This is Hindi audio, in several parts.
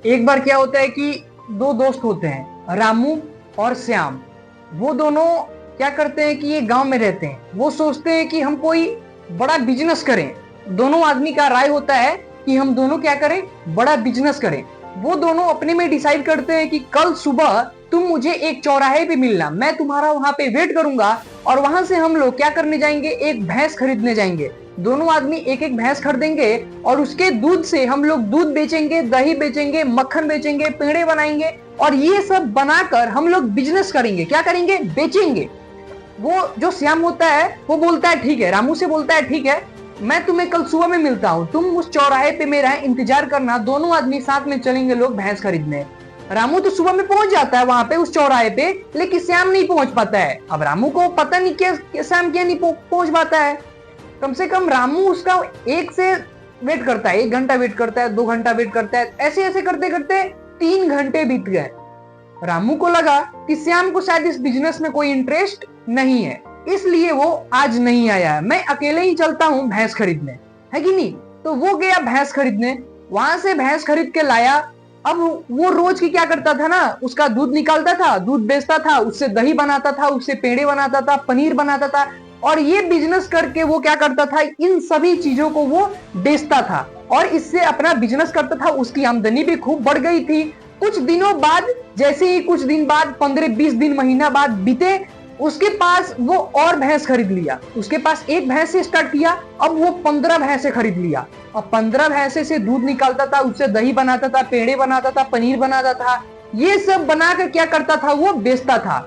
एक बार क्या होता है कि दो दोस्त होते हैं, रामू और श्याम। वो दोनों क्या करते हैं कि ये गांव में रहते हैं। वो सोचते हैं कि हम कोई बड़ा बिजनेस करें। दोनों आदमी का राय होता है कि हम दोनों क्या करें, बड़ा बिजनेस करें। वो दोनों अपने में डिसाइड करते हैं कि कल सुबह तुम मुझे एक चौराहे पे मिलना, मैं तुम्हारा वहां पे वेट करूंगा और वहां से हम लोग क्या करने जाएंगे, एक भैंस खरीदने जाएंगे। दोनों आदमी एक एक भैंस खरीदेंगे और उसके दूध से हम लोग दूध बेचेंगे, दही बेचेंगे, मक्खन बेचेंगे, पेड़े बनाएंगे और ये सब बनाकर हम लोग बिजनेस करेंगे। क्या करेंगे, बेचेंगे। वो जो श्याम होता है वो बोलता है ठीक है, रामू से बोलता है ठीक है, मैं तुम्हें कल सुबह में मिलता हूँ, तुम उस चौराहे पे मेरा इंतजार करना। दोनों आदमी साथ में चलेंगे लोग भैंस खरीदने। रामू तो सुबह में पहुंच जाता है वहां पे उस चौराहे पे, लेकिन श्याम नहीं पहुंच पाता है। अब रामू को पता नहीं क्या श्याम क्या नहीं पहुंच पाता है। कम से कम रामू उसका एक से वेट करता है, 1 घंटा वेट करता है, 2 घंटा वेट करता है। ऐसे ऐसे करते करते 3 घंटे बीत गए। रामू को लगा कि श्याम को शायद इस बिजनेस में कोई इंटरेस्ट नहीं है, इसलिए वो आज नहीं आया है, मैं अकेले ही चलता हूँ भैंस खरीदने, है कि नहीं। तो वो गया भैंस खरीदने, वहां से भैंस खरीद के लाया। अब वो रोज की क्या करता था ना, उसका दूध निकालता था, दूध बेचता था, उससे दही बनाता था, उससे पेड़े बनाता था, पनीर बनाता था। और ये बिजनेस करके वो क्या करता था, इन सभी चीजों को वो बेचता था और इससे अपना बिजनेस करता था। उसकी आमदनी भी खूब बढ़ गई थी। कुछ दिनों बाद, जैसे ही कुछ दिन बाद, 15-20 दिन, महीना बाद बीते, उसके पास वो और भैंस खरीद लिया। उसके पास एक भैंस से स्टार्ट किया, अब वो 15 भैंसे खरीद लिया। अब 15 भैंसे से दूध निकालता था, उससे दही बनाता था, पेड़े बनाता था, पनीर बनाता था। ये सब बनाकर क्या करता था, वो बेचता था।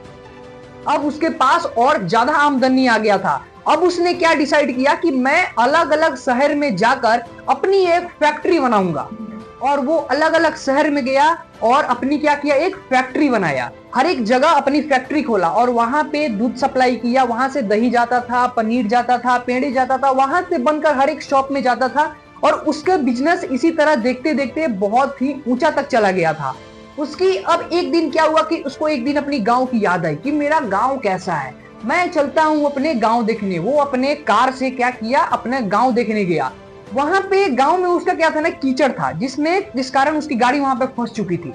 अब उसके पास और ज्यादा आमदनी आ गया था। अब उसने क्या डिसाइड किया कि मैं अलग अलग शहर में जाकर अपनी एक फैक्ट्री बनाऊंगा। और वो अलग अलग शहर में गया और अपनी क्या किया, एक फैक्ट्री बनाया। हर एक जगह अपनी फैक्ट्री खोला और वहां पे दूध सप्लाई किया। वहां से दही जाता था, पनीर जाता था, पेड़े जाता था, वहां से बनकर हर एक शॉप में जाता था। और उसका बिजनेस इसी तरह देखते देखते बहुत ही ऊंचा तक चला गया था। उसकी अब एक दिन क्या हुआ कि उसको एक दिन अपनी गांव की याद आई कि मेरा गांव कैसा है, मैं चलता हूं अपने गांव देखने। वो अपने कार से क्या किया, अपने गांव देखने गया। वहां पे गांव में उसका क्या था ना, कीचड़ था, जिस कारण उसकी गाड़ी वहां पे फंस चुकी थी।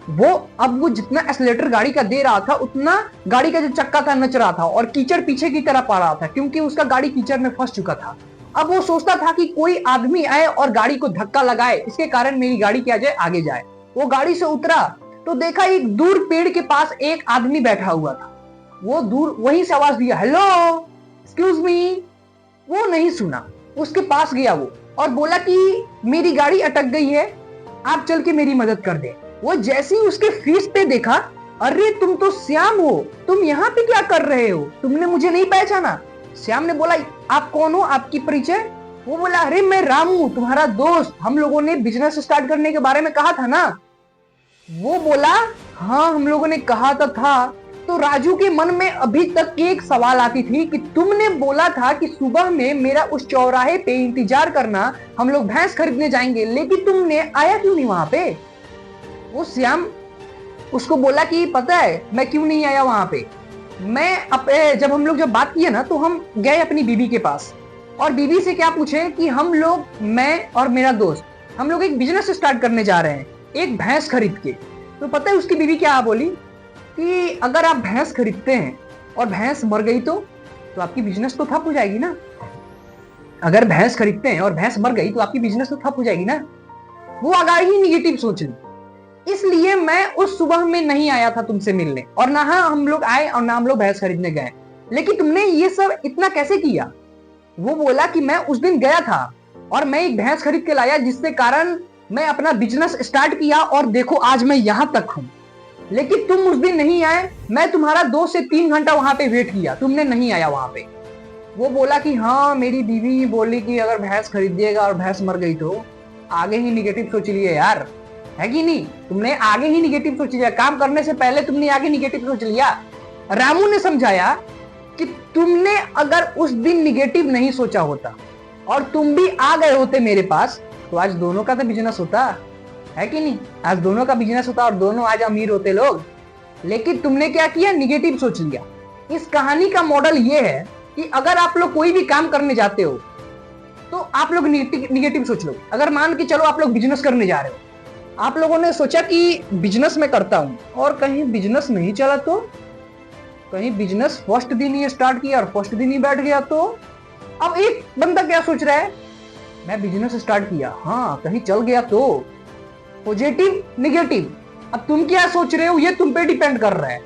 वो जितना एक्सीलरेटर गाड़ी का दे रहा था, उतना गाड़ी का जो चक्का था नच रहा था और कीचड़ पीछे की तरफ आ रहा था, क्योंकि उसका गाड़ी कीचड़ में फंस चुका था। अब वो सोचता था कि कोई आदमी आए और गाड़ी को धक्का लगाए, इसके कारण मेरी गाड़ी क्या जाए, आगे जाए। वो गाड़ी से उतरा तो देखा एक दूर पेड़ के पास एक आदमी बैठा हुआ था। वो दूर वहीं से आवाज दिया, हेलो एक्सक्यूज मी। वो नहीं सुना, उसके पास गया वो और बोला कि मेरी गाड़ी अटक गई है, आप चल के मेरी मदद कर दे। वो जैसे ही उसके फेस पे देखा, अरे तुम तो श्याम हो, तुम यहाँ पे क्या कर रहे हो, तुमने मुझे नहीं पहचाना। श्याम ने बोला, आप कौन हो, आपकी परिचय। वो बोला, अरे मैं रामू, तुम्हारा दोस्त, हम लोगों ने बिजनेस स्टार्ट करने के बारे में कहा था ना। वो बोला, हाँ हम लोगों ने कहा था। तो राजू के मन में अभी तक एक सवाल आती थी कि तुमने बोला था कि सुबह में मेरा उस चौराहे पे इंतजार करना, हम लोग भैंस खरीदने जाएंगे, लेकिन तुमने आया क्यों नहीं वहां पे। वो श्याम उसको बोला कि पता है मैं क्यों नहीं आया वहां पे। जब हम लोग बात किए ना, तो हम गए अपनी बीबी के पास और बीबी से क्या पूछे कि हम लोग, मैं और मेरा दोस्त, हम लोग एक बिजनेस स्टार्ट करने जा रहे हैं, एक भैंस खरीद के। तो पता है उसकी बीबी क्या बोली कि अगर आप भैंस खरीदते हैं और भैंस मर गई तो आपकी बिजनेस तो ठप हो जाएगी ना। अगर भैंस खरीदते हैं और भैंस मर गई तो आपकी बिजनेस तो ठप हो जाएगी ना। वो अगर ही निगेटिव सोच ली, इसलिए मैं उस सुबह में नहीं आया था तुमसे मिलने, और ना हम लोग आए और ना हम लोग भैंस खरीदने गए। लेकिन तुमने ये सब इतना कैसे किया। वो बोला कि मैं उस दिन गया था और मैं एक भैंस खरीद के लाया, जिससे कारण मैं अपना बिजनेस स्टार्ट किया और देखो आज मैं यहां तक हूं। लेकिन तुम उस दिन नहीं आए, मैं तुम्हारा 2 से 3 घंटा वहां पे वेट किया, तुमने नहीं आया वहां पे। वो बोला कि हाँ मेरी बीवी बोली कि अगर भैंस खरीदिएगा और भैंस मर गई तो। आगे ही निगेटिव सोच लिए यार, है कि नहीं। तुमने आगे ही निगेटिव सोच लिया, काम करने से पहले तुमने आगे निगेटिव सोच लिया। रामू ने समझाया कि तुमने अगर उस दिन निगेटिव नहीं सोचा होता और तुम भी आ गए होते मेरे पास, तो आज दोनों का तो बिजनेस होता, है कि नहीं। आज दोनों का बिजनेस होता और दोनों आज अमीर होते लोग। लेकिन तुमने क्या किया, निगेटिव सोच लिया। इस कहानी का मॉडल ये है कि अगर आप लोग कोई भी काम करने जाते हो, तो आप लोग निगेटिव सोच लो। अगर मान के चलो आप लोग बिजनेस करने जा रहे हो, आप लोगों ने सोचा कि बिजनेस में करता हूं और कहीं बिजनेस नहीं चला तो, कहीं बिजनेस फर्स्ट दिन ही स्टार्ट किया और फर्स्ट दिन ही बैठ गया तो। अब एक बंदा क्या सोच रहा है, मैं बिजनेस स्टार्ट किया, हाँ कहीं चल गया तो। पॉजिटिव निगेटिव, अब तुम क्या सोच रहे हो ये तुम पे डिपेंड कर रहा है।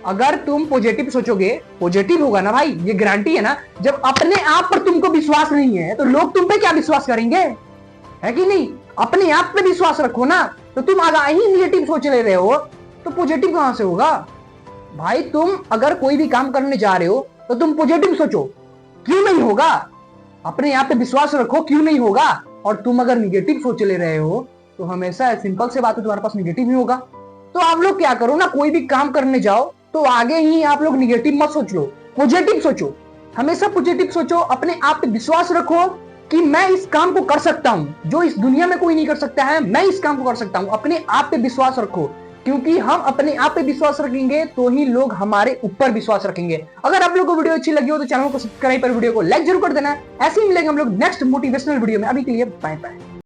अगर तुम पॉजिटिव सोचोगे, पॉजिटिव होगा ना भाई, ये गारंटी है ना। जब अपने आप पर तुमको विश्वास नहीं है तो लोग तुम पे क्या विश्वास करेंगे, है कि नहीं। अपने आप पे विश्वास रखो ना। तो तुम अगर ही निगेटिव सोच ले रहे हो तो पॉजिटिव कहां से होगा भाई। तुम अगर कोई भी काम करने जा रहे हो तो तुम पॉजिटिव सोचो, क्यों नहीं होगा। अपने आप पे विश्वास रखो, क्यों नहीं होगा। और तुम अगर निगेटिव सोच ले रहे हो तो हमेशा सिंपल से बात है, तुम्हारे पास निगेटिव ही होगा। तो आप लोग क्या करो ना, कोई भी काम करने जाओ तो आगे ही आप लोग निगेटिव मत सोच लो, पॉजिटिव सोचो। हमेशा पॉजिटिव सोचो, अपने आप पे विश्वास रखो कि मैं इस काम को कर सकता हूं, जो इस दुनिया में कोई नहीं कर सकता है, मैं इस काम को कर सकता हूं। अपने आप पे विश्वास रखो, क्योंकि हम अपने आप पे विश्वास रखेंगे तो ही लोग हमारे ऊपर विश्वास रखेंगे। अगर आप लोगों को वीडियो अच्छी लगी हो तो चैनल को सब्सक्राइब कर वीडियो को लाइक जरूर कर देना। ऐसे ही मिलेंगे हम लोग नेक्स्ट मोटिवेशनल वीडियो में। अभी के लिए बाय बाय।